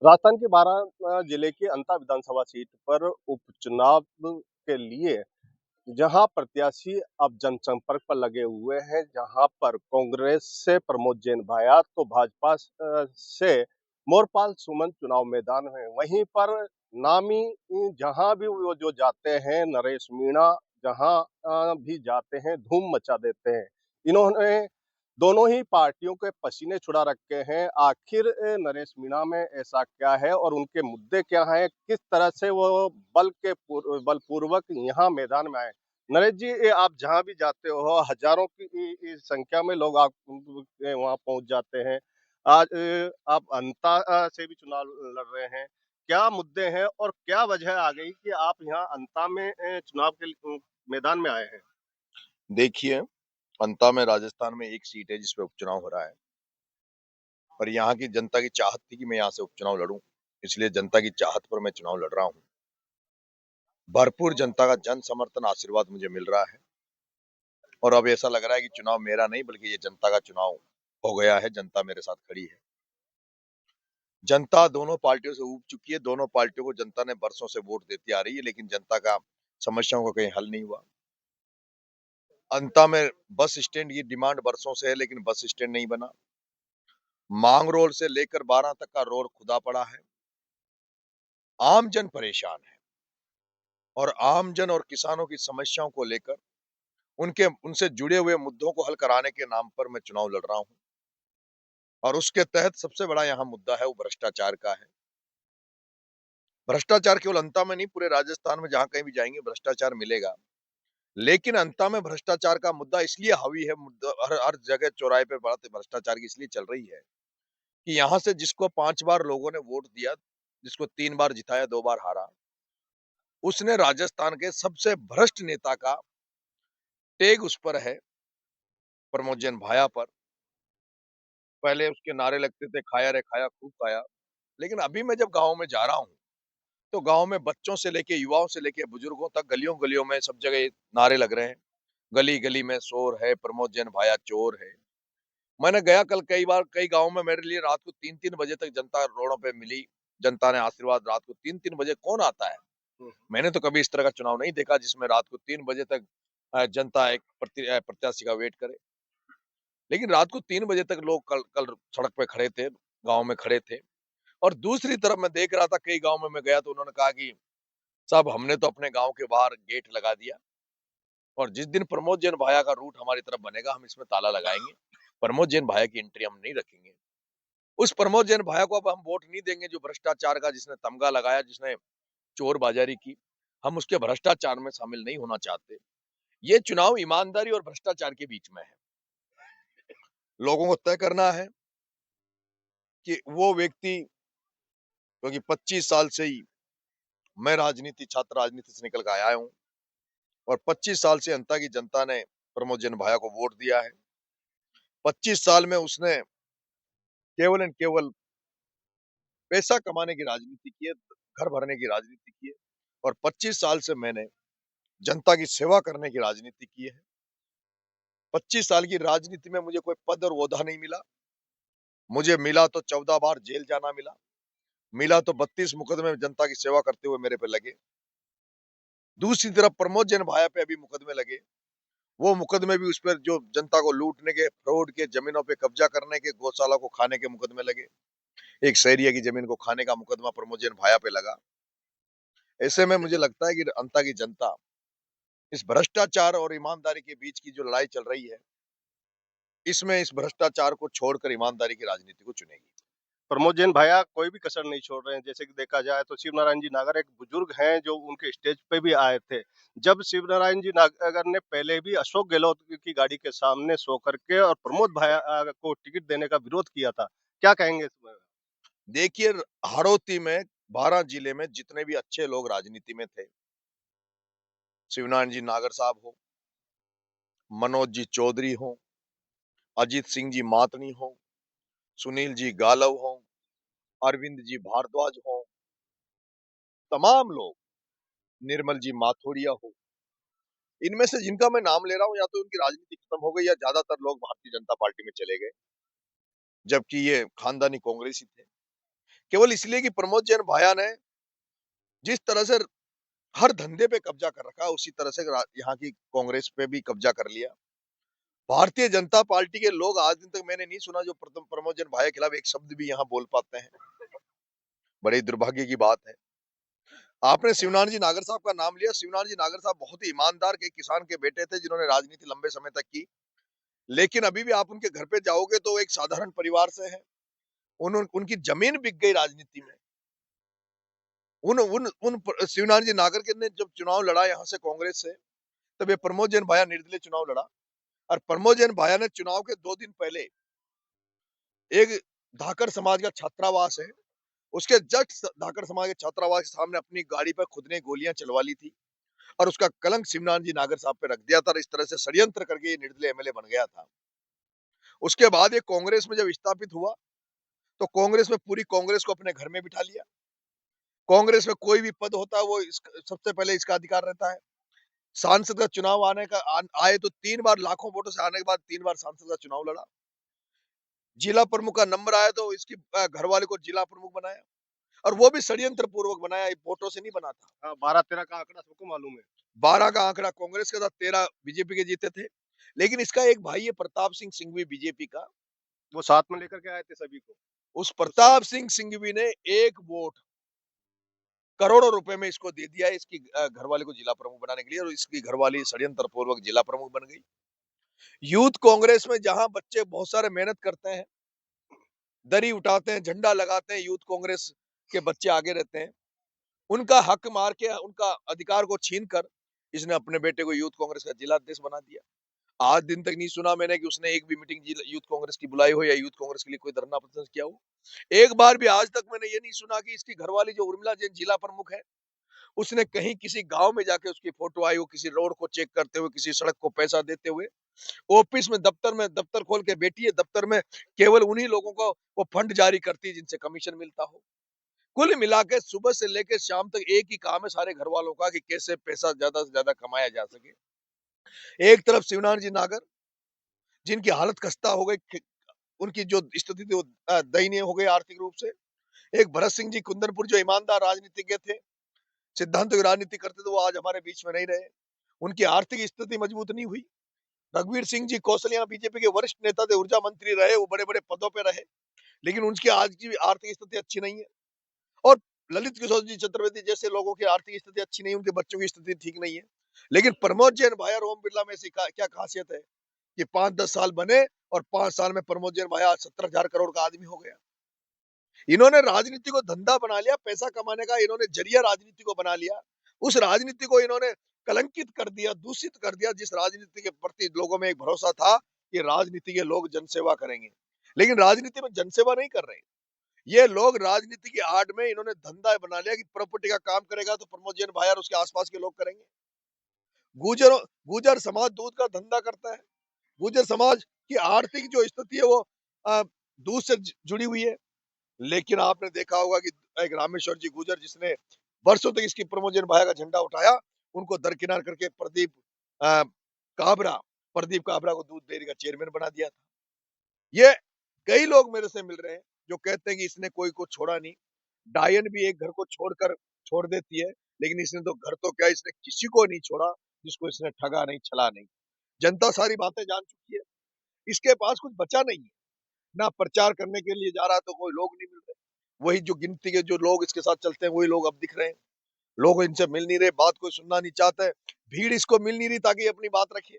राजस्थान के बारां जिले की अंता विधानसभा सीट पर उपचुनाव के लिए जहां प्रत्याशी अब जनसंपर्क पर लगे हुए हैं, जहां पर कांग्रेस से प्रमोद जैन भाया तो भाजपा से मोरपाल सुमन चुनाव मैदान में, वहीं पर नामी जहां भी वो जो जाते हैं, नरेश मीणा जहां भी जाते हैं धूम मचा देते हैं। इन्होंने दोनों ही पार्टियों के पसीने छुड़ा रखे हैं। आखिर नरेश मीणा में ऐसा क्या है और उनके मुद्दे क्या हैं? किस तरह से वो बलपूर्वक यहाँ मैदान में आए? नरेश जी, आप जहाँ भी जाते हो हजारों की संख्या में लोग आप वहाँ पहुँच जाते हैं। आज आप अंता से भी चुनाव लड़ रहे हैं। क्या मुद्दे हैं और क्या वजह आ गई कि आप यहाँ अंता में चुनाव के मैदान में आए हैं? देखिए, अंता में राजस्थान में एक सीट है जिस पे उपचुनाव हो रहा है और यहाँ की जनता की चाहत थी कि मैं यहाँ से उपचुनाव लड़ूं, इसलिए जनता की चाहत पर मैं चुनाव लड़ रहा हूँ। भरपूर जनता का जन समर्थन आशीर्वाद मुझे मिल रहा है और अब ऐसा लग रहा है कि चुनाव मेरा नहीं बल्कि ये जनता का चुनाव हो गया है। जनता मेरे साथ खड़ी है। जनता दोनों पार्टियों से ऊब चुकी है। दोनों पार्टियों को जनता ने बरसों से वोट देती आ रही है, लेकिन जनता का समस्याओं का कहीं हल नहीं हुआ। अंता में बस स्टैंड की डिमांड बरसों से है, लेकिन बस स्टैंड नहीं बना। मांग रोड से लेकर 12 तक का रोड खुदा पड़ा है। आम जन परेशान है और आम जन और किसानों की समस्याओं को लेकर उनके उनसे जुड़े हुए मुद्दों को हल कराने के नाम पर मैं चुनाव लड़ रहा हूं और उसके तहत सबसे बड़ा यहाँ मुद्दा है वो भ्रष्टाचार का है। भ्रष्टाचार केवल अंता में नहीं, पूरे राजस्थान में जहां कहीं भी जाएंगे भ्रष्टाचार मिलेगा। लेकिन अंता में भ्रष्टाचार का मुद्दा इसलिए हावी है, मुद्दा हर जगह चौराहे पे बात भ्रष्टाचार की इसलिए चल रही है कि यहाँ से जिसको 5 बार लोगों ने वोट दिया, जिसको 3 बार जिताया 2 बार हारा, उसने राजस्थान के सबसे भ्रष्ट नेता का टेग उस पर है, प्रमोद जैन भाया पर। पहले उसके नारे लगते थे, खाया रे खाया खूब खाया। लेकिन अभी मैं जब गाँव में जा रहा हूँ, तो गाँव में बच्चों से लेके युवाओं से लेके बुजुर्गों तक गलियों-गलियों में सब जगह नारे लग रहे हैं। गली-गली में शोर है, प्रमोद जैन भाया चोर है। मैंने गया कल कई बार कई गाँव में मेरे लिए रात को 3-3 बजे तक जनता रोडों पे मिली। जनता ने आशीर्वाद रात को 3-3 बजे कौन आता है? हुँ। मैंने तो कभी इस तरह का चुनाव नहीं देखा जिसमें रात को 3 बजे तक जनता एक प्रत्याशी का वेट करे। लेकिन रात को 3 बजे तक लोग कल कल सड़क पे खड़े थे, गाँव में खड़े थे। और दूसरी तरफ मैं देख रहा था कई गाँव में मैं गया तो उन्होंने कहा कि साहब हमने तो अपने गाँव के बाहर गेट लगा दिया और जिस दिन प्रमोद जैन भाया का रूट हमारी तरफ बनेगा हम इसमें ताला लगाएँगे। प्रमोद जैन भाया की एंट्री हम नहीं रखेंगे। उस प्रमोद जैन भाया को अब हम वोट नहीं देंगे जो भ्रष्टाचार का जिसने तमगा लगाया, जिसने चोर बाजारी की। हम उसके भ्रष्टाचार में शामिल नहीं होना चाहते। ये चुनाव ईमानदारी और भ्रष्टाचार के बीच में है। लोगों को तय करना है कि वो व्यक्ति, क्योंकि 25 साल से ही मैं छात्र राजनीति से निकल के आया हूँ और 25 साल से अंता की जनता ने प्रमोद जैन भाया को वोट दिया है। 25 साल में उसने केवल एंड केवल पैसा कमाने की राजनीति की है, घर भरने की राजनीति की है और 25 साल से मैंने जनता की सेवा करने की राजनीति की है। 25 साल की राजनीति में मुझे कोई पद और ओहदा नहीं मिला। मुझे मिला तो 14 बार जेल जाना मिला। मिला तो 32 मुकदमे जनता की सेवा करते हुए मेरे पे लगे। दूसरी तरफ प्रमोद जैन भाया पे अभी मुकदमे लगे। वो मुकदमे भी उस पर जो जनता को लूटने के, फ्रॉड के, जमीनों पे कब्जा करने के, गौशाला को खाने के मुकदमे लगे। एक शहरिया की जमीन को खाने का मुकदमा प्रमोद जैन भाया पे लगा। ऐसे में मुझे लगता है कि अंता की जनता इस भ्रष्टाचार और ईमानदारी के बीच की जो लड़ाई चल रही है, इसमें इस भ्रष्टाचार को छोड़कर ईमानदारी की राजनीति को चुनेगी। प्रमोद जैन भाया कोई भी कसर नहीं छोड़ रहे हैं। जैसे कि देखा जाए तो शिव नारायण जी नागर एक बुजुर्ग हैं जो उनके स्टेज पे भी आए थे। जब शिव नारायण जी नागर ने पहले भी अशोक गहलोत की गाड़ी के सामने सो करके और प्रमोद भाया को टिकट देने का विरोध किया था। क्या कहेंगे इसमें? देखिए, हाड़ौती में 12 जिले में जितने भी अच्छे लोग राजनीति में थे, शिवनारायण जी नागर साहब हो, मनोज जी चौधरी हो, अजीत सिंह जी मातनी हो, सुनील जी गालव हो, अरविंद जी भारद्वाज हो, तमाम लोग, निर्मल जी माथुरिया हो, इनमें से जिनका मैं नाम ले रहा हूं या तो उनकी राजनीति खत्म हो गई या ज्यादातर लोग भारतीय जनता पार्टी में चले गए, जबकि ये खानदानी कांग्रेसी थे। केवल इसलिए कि प्रमोद जैन भाया ने जिस तरह से हर धंधे पे कब्जा कर रखा, उसी तरह से यहाँ की कांग्रेस पे भी कब्जा कर लिया। भारतीय जनता पार्टी के लोग आज दिन तक मैंने नहीं सुना जो प्रमोद जैन भाया के खिलाफ एक शब्द भी यहाँ बोल पाते हैं। बड़े दुर्भाग्य की बात है। आपने शिवनारायण जी नागर साहब का नाम लिया। शिवनारायण जी नागर साहब बहुत ही ईमानदार के किसान के बेटे थे जिन्होंने राजनीति लंबे समय तक की। लेकिन अभी भी आप उनके घर पे जाओगे तो एक साधारण परिवार से है। उनकी जमीन बिक गई राजनीति में। उन उन उन शिवनारायण जी नागर के ने जब चुनाव लड़ा यहाँ से कांग्रेस से, तब ये प्रमोद जैन भाया निर्दलीय चुनाव लड़ा। और प्रमोद जैन भाया ने चुनाव के 2 दिन पहले एक धाकर समाज का छात्रावास है, उसके जस्ट धाकर समाज के छात्रावास के सामने अपनी गाड़ी पर खुद ने गोलियां चलवा ली थी और उसका कलंक शिवनारायण जी नागर साहब पे रख दिया था और इस तरह से षड्यंत्र करके ये निर्दलीय एमएलए बन गया था। उसके बाद ये कांग्रेस में जब स्थापित हुआ तो कांग्रेस में पूरी कांग्रेस को अपने घर में बिठा लिया। कांग्रेस में कोई भी पद होता है वो सबसे पहले इसका अधिकार रहता है। सांसद का चुनाव आए तो 3 बार लाखों वोटों से आने के बाद 3 बार सांसद का चुनाव लड़ा। जिला प्रमुख का नंबर आया तो इसकी घर वाले को जिला प्रमुख बनाया और वो भी षड्यंत्र पूर्वक बनाया, वोटों से नहीं बना था। हाँ, 12-13 का आंकड़ा सबको मालूम है। 12 का आंकड़ा कांग्रेस का था, 13 बीजेपी के जीते थे। लेकिन इसका एक भाई है प्रताप सिंह सिंघवी बीजेपी का। वो साथ में लेकर के आए थे सभी को। उस प्रताप सिंह सिंघवी ने 1 वोट करोड़ों रुपए में इसको दे दिया है इसकी घरवाले को जिला प्रमुख बनाने के लिए और इसकी घरवाली षड्यंत्र पूर्वक जिला प्रमुख बन गई। यूथ कांग्रेस में जहां बच्चे बहुत सारे मेहनत करते हैं, दरी उठाते हैं, झंडा लगाते हैं, यूथ कांग्रेस के बच्चे आगे रहते हैं। उनका हक मार के, उनका अधिकार को छीन कर इसने अपने बेटे को यूथ कांग्रेस का जिला अध्यक्ष बना दिया। आज दिन तक नहीं सुना मैंने कि उसने एक भी मीटिंग यूथ कांग्रेस की बुलाई हो या यूथ कांग्रेस के लिए कोई धरना प्रदर्शन किया हो। एक बार भी आज तक मैंने ये नहीं सुना कि इसकी घरवाली जो उर्मिला जैन जिला प्रमुख है, उसने कहीं किसी गांव में जाके उसकी फोटो आई हो, किसी रोड को चेक करते हुए, किसी सड़क को पैसा देते हुए। ऑफिस में दफ्तर खोल के बैठी है, दफ्तर में केवल उन्हीं लोगों को वो फंड जारी करती है जिनसे कमीशन मिलता हो। कुल मिला के सुबह से लेकर शाम तक एक ही काम है सारे घर वालों का कि कैसे पैसा ज्यादा से ज्यादा कमाया जा सके। एक तरफ शिवनारायण जी नागर जिनकी हालत खस्ता हो गई, उनकी जो स्थिति थी वो दयनीय हो गई आर्थिक रूप से। एक भरत सिंह जी कुंदनपुर जो ईमानदार राजनीतिज्ञ थे, सिद्धांतों की राजनीति करते थे, वो आज हमारे बीच में नहीं रहे। उनकी आर्थिक स्थिति मजबूत नहीं हुई। रघुवीर सिंह जी कौशल्या बीजेपी के वरिष्ठ नेता थे, ऊर्जा मंत्री रहे, वो बड़े बड़े पदों पे रहे, लेकिन उनकी आज की आर्थिक स्थिति अच्छी नहीं है। और ललित किशोर जी चतुर्वेदी जैसे लोगों की आर्थिक स्थिति अच्छी नहीं है, उनके बच्चों की स्थिति ठीक नहीं है। लेकिन प्रमोद जैन भाया और ओम बिरला में ऐसी क्या खासियत है कि 5-10 साल बने और 5 साल में प्रमोद जैन भाया 17,000 करोड़ का आदमी हो गया। इन्होंने राजनीति को धंधा बना लिया, पैसा कमाने का इन्होंने जरिया राजनीति को बना लिया। उस राजनीति को इन्होंने कलंकित कर दिया, दूषित कर दिया, जिस राजनीति के प्रति लोगों में एक भरोसा था कि राजनीति के लोग जनसेवा करेंगे। लेकिन राजनीति में जनसेवा नहीं कर रहे। ये लोग राजनीति की आड़ में इन्होंने धंधा बना लिया कि प्रॉपर्टी का काम करेगा तो प्रमोद जैन भाई और उसके आसपास के लोग करेंगे। गुजर गुजर समाज दूध का धंधा करता है। गुजर समाज की आर्थिक जो स्थिति है वो दूध से जुड़ी हुई है। लेकिन आपने देखा होगा कि एक रामेश्वर जी गुजर जिसने वर्षों तक इसकी प्रमोद जैन भाया का झंडा उठाया, उनको दरकिनार करके अ, काबरा प्रदीप काबरा को दूध डेयरी का चेयरमैन बना दिया था। ये कई लोग मेरे से मिल रहे हैं जो कहते हैं कि इसने कोई को छोड़ा नहीं। डायन भी एक घर को छोड़कर छोड़ देती है, लेकिन इसने तो घर तो क्या इसने किसी को नहीं छोड़ा जिसको इसने ठगा नहीं, छला नहीं। जनता सारी बातें जान चुकी है। इसके पास कुछ बचा नहीं है। ना प्रचार करने के लिए जा रहा तो कोई लोग नहीं मिल रहे। वही जो गिनती के जो लोग इसके साथ चलते हैं वही लोग अब दिख रहे हैं। लोग इनसे मिल नहीं रहे, बात कोई सुनना नहीं चाहता है। भीड़ इसको मिल नहीं रही ताकि अपनी बात रखे।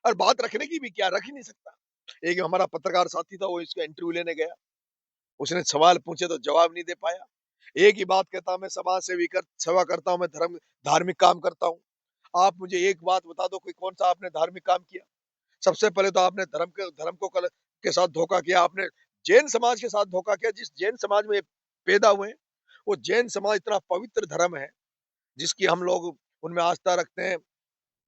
और बात रखने की भी क्या, रख ही नहीं सकता। एक हमारा पत्रकार साथी था, वो इसका इंटरव्यू लेने गया, उसने सवाल पूछे तो जवाब नहीं दे पाया। एक ही बात कहता, मैं समाज सेवा करता हूँ, मैं धार्मिक काम करता हूँ। आप मुझे एक बात बता दो, कोई कौन सा आपने धार्मिक काम किया? सबसे पहले तो आपने के साथ धोखा किया, आपने जैन समाज के साथ धोखा किया। जिस जैन समाज में पैदा हुए, वो जैन समाज इतना पवित्र धर्म है जिसकी हम लोग उनमें आस्था रखते हैं।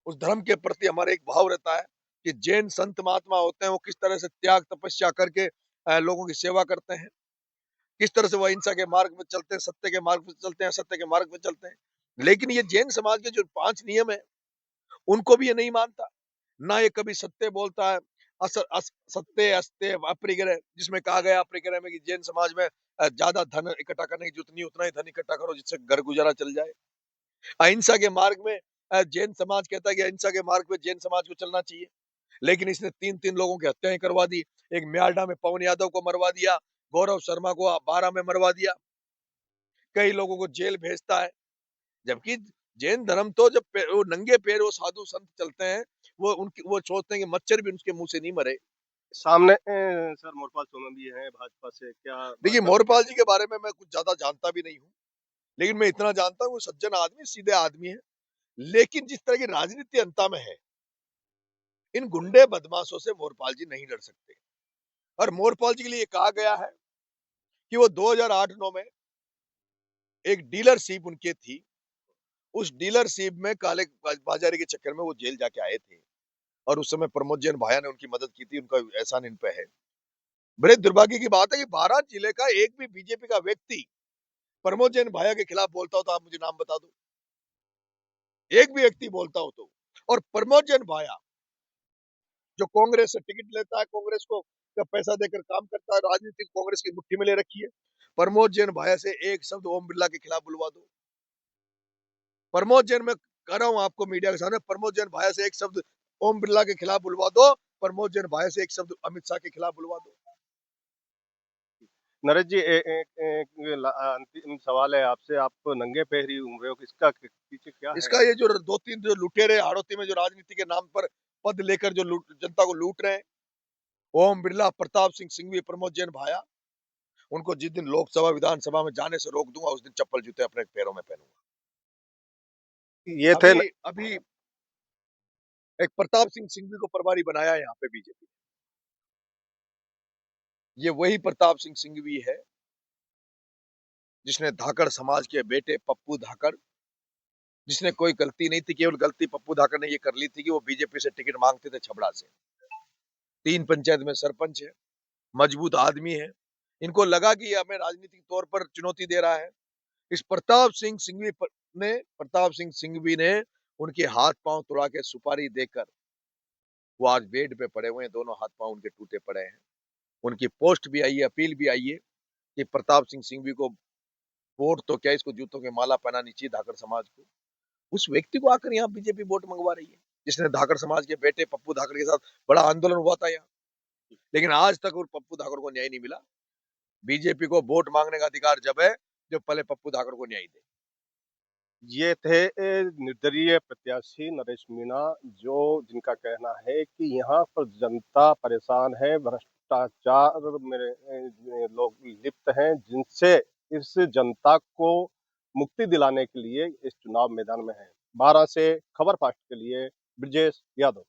उस धर्म के प्रति हमारा एक भाव रहता है कि जैन संत महात्मा होते हैं वो किस तरह से त्याग तपस्या करके लोगों की सेवा करते हैं, किस तरह से वो अहिंसा के मार्ग में चलते हैं, सत्य के मार्ग में चलते हैं, असत्य के मार्ग में चलते हैं। लेकिन ये जैन समाज के जो 5 नियम है, उनको भी ये नहीं मानता। ना ये कभी सत्य बोलता है, सत्य अस्त्य अपरिग्रह, जिसमें कहा गया अपरिग्रह में कि जैन समाज में ज्यादा धन इकट्ठा करने की जरूरत नहीं, उतना ही धन इकट्ठा करो जिससे घर गुजारा चल जाए। अहिंसा के मार्ग में जैन समाज कहता है कि अहिंसा के मार्ग पे जैन समाज को चलना चाहिए, लेकिन इसने 3-3 लोगों की हत्याएं करवा दी। एक म्यालडा में पवन यादव को मरवा दिया, गौरव शर्मा को बारा में मरवा दिया, कई लोगों को जेल भेजता है। जबकि जैन धर्म तो जब वो नंगे पैर वो साधु संत चलते हैं, वो सोचते हैं कि मच्छर भी उनके मुंह से नहीं मरे। सामने सर मोरपाल सोलंकी है भाजपा से, क्या देखिए, भाजपा को मोरपाल कैसे जी के बारे में मैं कुछ ज्यादा जानता भी नहीं हूँ, लेकिन मैं इतना जानता हूँ वो सज्जन आदमी, सीधे आदमी है। लेकिन जिस तरह की राजनीति जनता में है, इन गुंडे बदमाशों से मोरपाल जी नहीं लड़ सकते। और मोरपाल जी के लिए कहा गया है कि वो 2008-9 में एक डीलरशिप उनकी थी, उस डीलरशिप में काले बाजारी के चक्कर में वो जेल जाके आए थे, और उस समय प्रमोद जैन भाया ने उनकी मदद की थी, उनका एहसान इन पे है। बड़े दुर्भाग्य की बात है कि 12 जिले का एक भी बीजेपी का व्यक्ति प्रमोद जैन भाया के खिलाफ बोलता हो तो आप मुझे नाम बता दो, एक भी व्यक्ति बोलता हो तो। और प्रमोद जैन भाया जो कांग्रेस से टिकट लेता है, कांग्रेस को का पैसा देकर काम करता है, राजनीति कांग्रेस की मुट्ठी में ले रखी है। प्रमोद जैन भाया से एक शब्द ओम बिरला के खिलाफ बुलवा दो। प्रमोद जैन, मैं कह रहा हूं आपको मीडिया के सामने, प्रमोद जैन भाया से एक शब्द ओम बिरला के खिलाफ बुलवा दो, प्रमोद जैन भाया से एक शब्द अमित शाह के खिलाफ बुलवा दो। नरेश जी, अंतिम सवाल है आपसे, आप नंगे पैर ही घूम रहे हो, इसका पीछे क्या है? इसका ये जो 2-3 जो लुटेरे हाड़ौती में जो राजनीति के नाम पर पद लेकर जो जनता को लूट रहे हैं, ओम बिरला, प्रताप सिंह सिंघवी, प्रमोद जैन भाया, उनको जिस दिन लोकसभा विधानसभा में जाने से रोक दूंगा, उस दिन चप्पल जूते अपने पैरों में पहनूंगा। ये थे अभी अभी एक प्रताप सिंह सिंघवी को प्रभारी बनाया है यहाँ पे बीजेपी। ये वही प्रताप सिंह सिंघवी है जिसने धाकड़ समाज के बेटे पप्पू धाकड़, जिसने कोई गलती नहीं थी, केवल गलती पप्पू धाकड़ ने ये कर ली थी कि वो बीजेपी से टिकट मांगते थे छबड़ा से। 3 पंचायत में सरपंच है, मजबूत आदमी है। इनको लगा कि ये हमें राजनीतिक तौर पर चुनौती दे रहा है। इस प्रताप सिंह सिंघवी ने उनके हाथ पांव तोड़ा के सुपारी देकर वो आज बेड पे पड़े हुए हैं, दोनों हाथ पांव उनके टूटे पड़े हैं। उनकी पोस्ट भी आई है, अपील भी आई है कि प्रताप सिंह सिंघवी को वोट तो क्या, इसको जूतों की माला पहनानी चाहिए धाकड़ समाज को। उस व्यक्ति को आकर यहाँ बीजेपी वोट मंगवा रही है, जिसने धाकड़ समाज के बेटे पप्पू धाकड़ के साथ बड़ा आंदोलन हुआ था यहाँ, लेकिन आज तक वो पप्पू धाकड़ को न्याय नहीं मिला। बीजेपी को वोट मांगने का अधिकार जब है जब पहले पप्पू धाकड़ को न्याय दे। ये थे निर्दलीय प्रत्याशी नरेश मीणा, जो जिनका कहना है कि यहाँ पर जनता परेशान है, भ्रष्टाचार में लोग लिप्त हैं, जिनसे इस जनता को मुक्ति दिलाने के लिए इस चुनाव मैदान में है। 12 से खबर फास्ट के लिए ब्रजेश यादव।